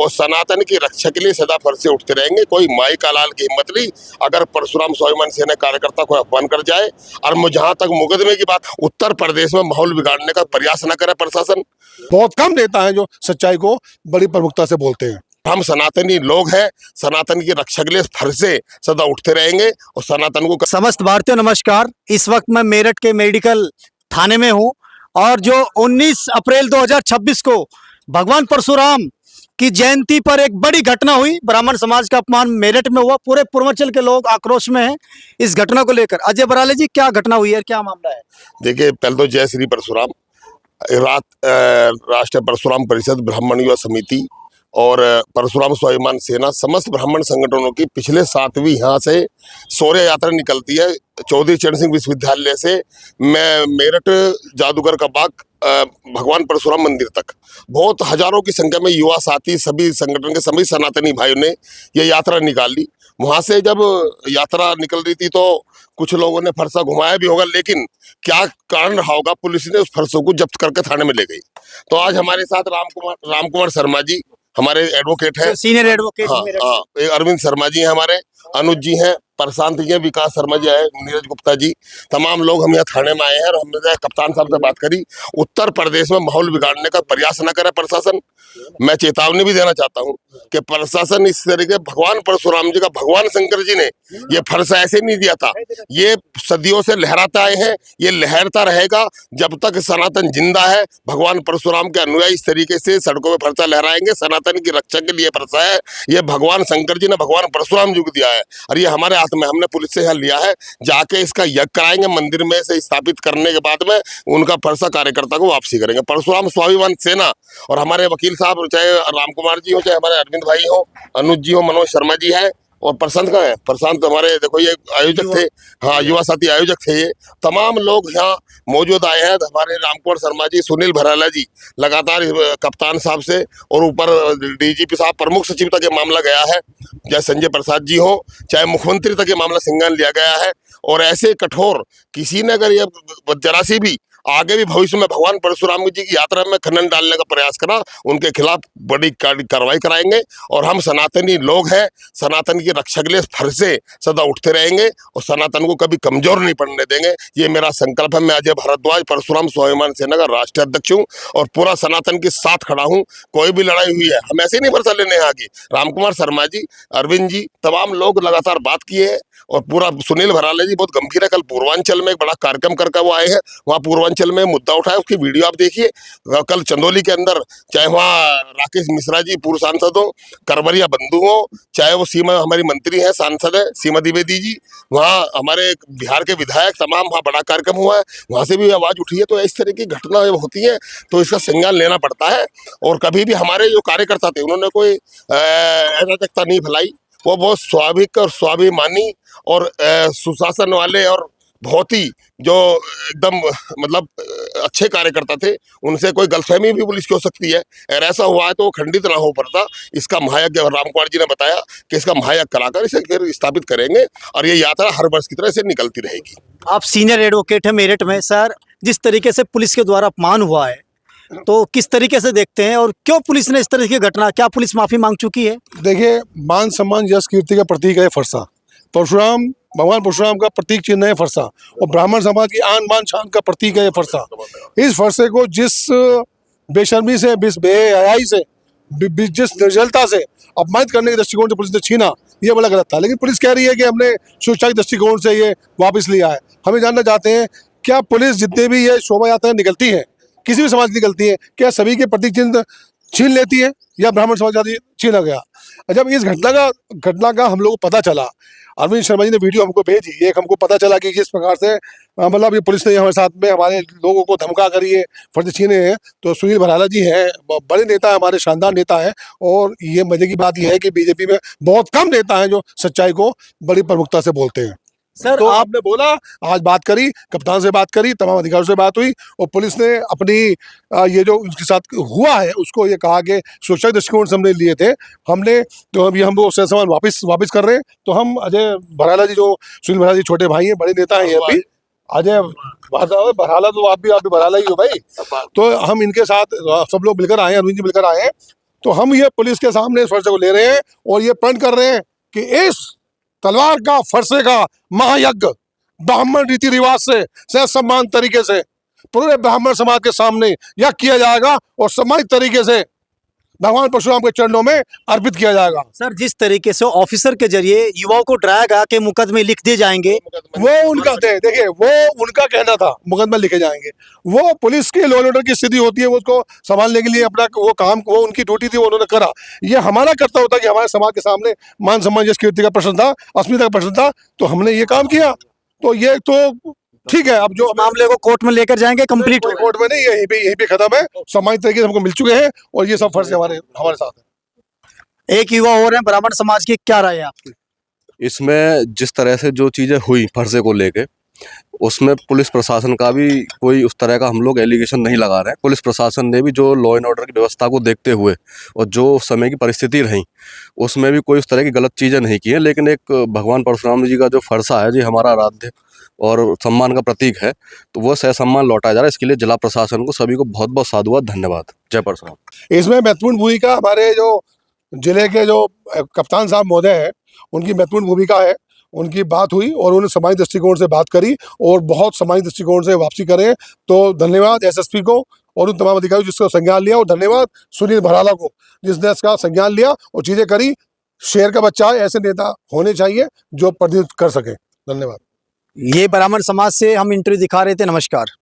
और सनातन की रक्षा के लिए सदा फर से उठते रहेंगे। कोई माई का लाल की हिम्मत नहीं, अगर परशुराम स्वाभिमान सेना कार्यकर्ता को अपमान कर जाए। और जहां तक मुकदमे की बात, उत्तर प्रदेश में माहौल बिगाड़ने का प्रयास न करे प्रशासन। बहुत कम नेता हैं जो सच्चाई को बड़ी प्रमुखता से बोलते हैं। हम सनातनी लोग हैं, सनातन की रक्षा के लिए फर से सदा उठते रहेंगे और सनातन को। समस्त भारतीयों नमस्कार। इस वक्त मैं मेरठ के मेडिकल थाने में हूं और जो 19 अप्रैल 2026 को भगवान परशुराम की जयंती पर एक बड़ी घटना हुई, ब्राह्मण समाज का अपमान मेरठ में हुआ। पूरे पूर्वांचल के लोग आक्रोश में हैं इस घटना को लेकर। अजय बराले जी, क्या घटना हुई है, क्या मामला है? देखिए, पहले तो जय श्री परशुराम। राष्ट्रीय परशुराम परिषद, ब्राह्मण युवा समिति और परशुराम स्वाभिमान सेना, समस्त ब्राह्मण संगठनों की पिछले 7वीं यहाँ से शौर्य यात्रा निकलती है चौधरी चरण सिंह विश्वविद्यालय से मैं मेरठ जादूगर का बाग भगवान परशुराम मंदिर तक। बहुत हजारों की संख्या में युवा साथी, सभी संगठन के सभी सनातनी भाइयों ने यह यात्रा निकाली। वहां से जब यात्रा निकल रही थी तो कुछ लोगों ने फरसा घुमाया भी होगा, लेकिन क्या कारण रहा होगा, पुलिस ने उस फरसों को जब्त करके थाने में ले गई। तो आज हमारे साथ राम कुमार शर्मा जी हमारे एडवोकेट हैं, सीनियर एडवोकेट। हाँ, अरविंद शर्मा जी हैं हमारे, अनुज जी हैं, प्रशांत जी हैं, विकास शर्मा जी है, नीरज गुप्ता जी, तमाम लोग हम यहाँ थाने में आए हैं। और हमने कप्तान साहब से बात करी, उत्तर प्रदेश में माहौल बिगाड़ने का प्रयास न करे प्रशासन। मैं चेतावनी भी देना चाहता हूँ कि प्रशासन इस तरीके, भगवान परशुराम जी का, भगवान शंकर जी ने ये फरसा ऐसे नहीं दिया था, ये सदियों से लहराता आए हैं, ये लहरता रहेगा जब तक सनातन जिंदा है। भगवान परशुराम के अनुयायी इस तरीके से सड़कों में फरसा लहराएंगे। सनातन की रक्षा के लिए फरसा है, ये भगवान शंकर जी ने भगवान परशुराम जी को दिया है और ये हमारे हाथ में, हमने पुलिस से यहाँ लिया है। जाके इसका यज्ञ कराएंगे मंदिर में से स्थापित करने के बाद में उनका फरसा कार्यकर्ता को वापसी करेंगे। परशुराम स्वाभिमान सेना और हमारे वकील साहब, चाहे राम कुमार जी हो, चाहे हमारे अरविंद भाई हो, अनुज जी हो, मनोज शर्मा जी है, और प्रशांत का है, प्रशांत हमारे देखो ये आयोजक थे, हाँ युवा साथी आयोजक थे। ये तमाम लोग यहाँ मौजूद आए हैं। हमारे राम कुमार शर्मा जी, सुनील भराला जी लगातार कप्तान साहब से और ऊपर डीजीपी साहब, प्रमुख सचिव तक ये मामला गया है, चाहे संजय प्रसाद जी हो, चाहे मुख्यमंत्री तक ये मामला संज्ञान लिया गया है। और ऐसे कठोर किसी ने अगर ये जरा सी भी आगे भी भविष्य में भगवान परशुराम जी की यात्रा में खनन डालने का प्रयास करा, उनके खिलाफ बड़ी कार्रवाई कराएंगे। और हम सनातनी लोग हैं, सनातन की रक्षा के लिए फर से सदा उठते रहेंगे और सनातन को कभी कमजोर नहीं पड़ने देंगे। ये मेरा संकल्प है। मैं अजय भारद्वाज, परशुराम स्वाभिमान सेना का राष्ट्रीय अध्यक्ष हूँ और पूरा सनातन के साथ खड़ा हूँ। कोई भी लड़ाई हुई है, हम ऐसे ही नहीं फरसा लेने यहाँ की। राम कुमार शर्मा जी, अरविंद जी, तमाम लोग लगातार बात किए हैं और पूरा सुनील भराले जी बहुत गंभीर है। कल पूर्वांचल में एक बड़ा कार्यक्रम करके वो आए हैं, वहाँ पूर्वांचल में मुद्दा उठाया, उसकी वीडियो आप देखिए। कल चंदौली के अंदर, चाहे वहाँ राकेश मिश्रा जी पूर्व सांसद हो, करबरिया बंधु हो, चाहे वो सीमा हमारी मंत्री है, सांसद है सीमा द्विवेदी जी, वहाँ हमारे बिहार के विधायक, तमाम वहाँ बड़ा कार्यक्रम हुआ है, वहाँ से भी आवाज उठी है। तो इस तरह की घटना जब होती है तो इसका संज्ञान लेना पड़ता है। और कभी भी हमारे जो कार्यकर्ता थे उन्होंने कोई अराजकता नहीं फैलाई। वो बहुत स्वाभाविक और स्वाभिमानी और सुशासन वाले और बहुत ही जो एकदम मतलब अच्छे कार्यकर्ता थे। उनसे कोई गलतफहमी भी पुलिस की हो सकती है, अगर ऐसा हुआ है तो वो खंडित ना हो पड़ता। इसका महायज्ञ राम कुमार जी ने बताया कि इसका महायज्ञ कराकर इसे फिर स्थापित करेंगे और ये यात्रा हर वर्ष की तरह से निकलती रहेगी। आप सीनियर एडवोकेट हैं मेरठ में। सर, जिस तरीके से पुलिस के द्वारा अपमान हुआ है तो किस तरीके से देखते हैं और क्यों पुलिस ने इस तरह की घटना, क्या पुलिस माफी मांग चुकी है? देखिए, मान सम्मान यश कीर्ति का प्रतीक है फरसा। परशुराम, भगवान परशुराम का प्रतीक चिन्ह है फरसा और ब्राह्मण समाज की आन बान शान का प्रतीक है ये फरसा। इस फरसे को जिस बेशर्मी से, बेहयाई से, जिस निर्जलता से अपमानित करने के दृष्टिकोण से पुलिस ने छीना, ये बड़ा गलत था। लेकिन पुलिस कह रही है कि हमने सुरक्षा के दृष्टिकोण से ये वापस लिया है। हमें जानना चाहते हैं, क्या पुलिस जितने भी ये शोभा यात्राएं निकलती हैं, किसी भी समाज निकलती है, क्या सभी के प्रतीक चिन्ह छीन लेती है या ब्राह्मण समाज आदि छीना गया? जब इस घटना का हम लोग को पता चला, अरविंद शर्मा जी ने वीडियो हमको भेजी, एक हमको पता चला कि जिस प्रकार से मतलब ये पुलिस ने हमारे साथ में हमारे लोगों को धमका कर ये फर्ज छीने हैं। तो सुनील भराला जी हैं, बड़े नेता है, हमारे शानदार नेता है। और ये मजे की बात यह है कि बीजेपी में बहुत कम नेता हैं जो सच्चाई को बड़ी प्रमुखता से बोलते हैं। सर, तो आपने बोला, आज बात करी, कप्तान से बात करी, तमाम अधिकारियों से बात हुई और पुलिस ने अपनी ये जो उसके साथ हुआ है उसको ये कहा कि सुरक्षा दृष्टिकोण से हमने लिए थे, हमने तो अभी हम वो सामान वापस कर रहे हैं। तो हम अजय भराला जी, जो सुनील भराला जी छोटे भाई हैं, बड़े नेता हैं ये अभी, अजय भराला, तो आप भी भराला ही हो भाई। तो हम इनके साथ सब लोग मिलकर आए हैं, अरविंद जी मिलकर आए हैं। तो तो हम ये पुलिस के सामने इस फरसे को ले रहे हैं और ये प्रण कर रहे हैं कि इस तलवार का फरसे का महायज्ञ ब्राह्मण रीति रिवाज से सह सम्मान तरीके से पूरे ब्राह्मण समाज के सामने यज्ञ किया जाएगा और सम्मानित तरीके से भगवान परशुराम के चरणों में अर्पित किया जाएगा। सर, जिस तरीके से ऑफिसर के जरिए युवाओं को डराया गया कि मुकदमे लिख दिए जाएंगे, वो उनका देखिए वो उनका कहना था मुकदमा लिखे जाएंगे। वो पुलिस के लॉ एंड ऑर्डर की स्थिति होती है, वो उसको संभालने के लिए अपना वो काम, वो उनकी ड्यूटी थी, वो उन्होंने करा। ये हमारा कर्तव्य होता कि हमारे समाज के सामने मान सम्मान यश कीर्ति का प्रश्न था, अस्मिता का प्रश्न था, तो हमने ये काम किया। तो ये तो ठीक है, अब जो मामले को कोर्ट में लेकर जाएंगे, कंप्लीट कोर्ट में नहीं, यहीं पे खत्म है, सम्मानित तरीके से हमको मिल चुके हैं और ये सब फर्ज हमारे साथ है। एक युवा हो रहे हैं ब्राह्मण समाज की, क्या राय है आपकी? इसमें जिस तरह से जो चीज़ें हुई फरसे को लेके, उसमें पुलिस प्रशासन का भी कोई उस तरह का हम लोग एलिगेशन नहीं लगा रहे हैं। पुलिस प्रशासन ने भी जो लॉ एंड ऑर्डर की व्यवस्था को देखते हुए और जो उस समय की परिस्थिति रही, उसमें भी कोई उस तरह की गलत चीज़ें नहीं की हैं। लेकिन एक भगवान परशुराम जी का जो फरसा है, जी हमारा आराध्य और सम्मान का प्रतीक है, तो वो सह सम्मान लौटाया जा रहा है। इसके लिए जिला प्रशासन को सभी को बहुत बहुत साधुवाद, धन्यवाद। जय परशुराम। इसमें महत्वपूर्ण भूमिका हमारे जो जिले के जो कप्तान साहब महोदय हैं, उनकी महत्वपूर्ण भूमिका है। उनकी बात हुई और उन्होंने समाज दृष्टिकोण से बात करी और बहुत समाज दृष्टिकोण से वापसी करें, तो धन्यवाद एसएसपी को और उन तमाम अधिकारियों जिसका संज्ञान लिया, और धन्यवाद सुनील भराला को जिसने इसका संज्ञान लिया और चीजें करी। शेर का बच्चा है, ऐसे नेता होने चाहिए जो प्रतिनिधित्व कर सके। धन्यवाद। ये ब्राह्मण समाज से हम इंटरव्यू दिखा रहे थे। नमस्कार।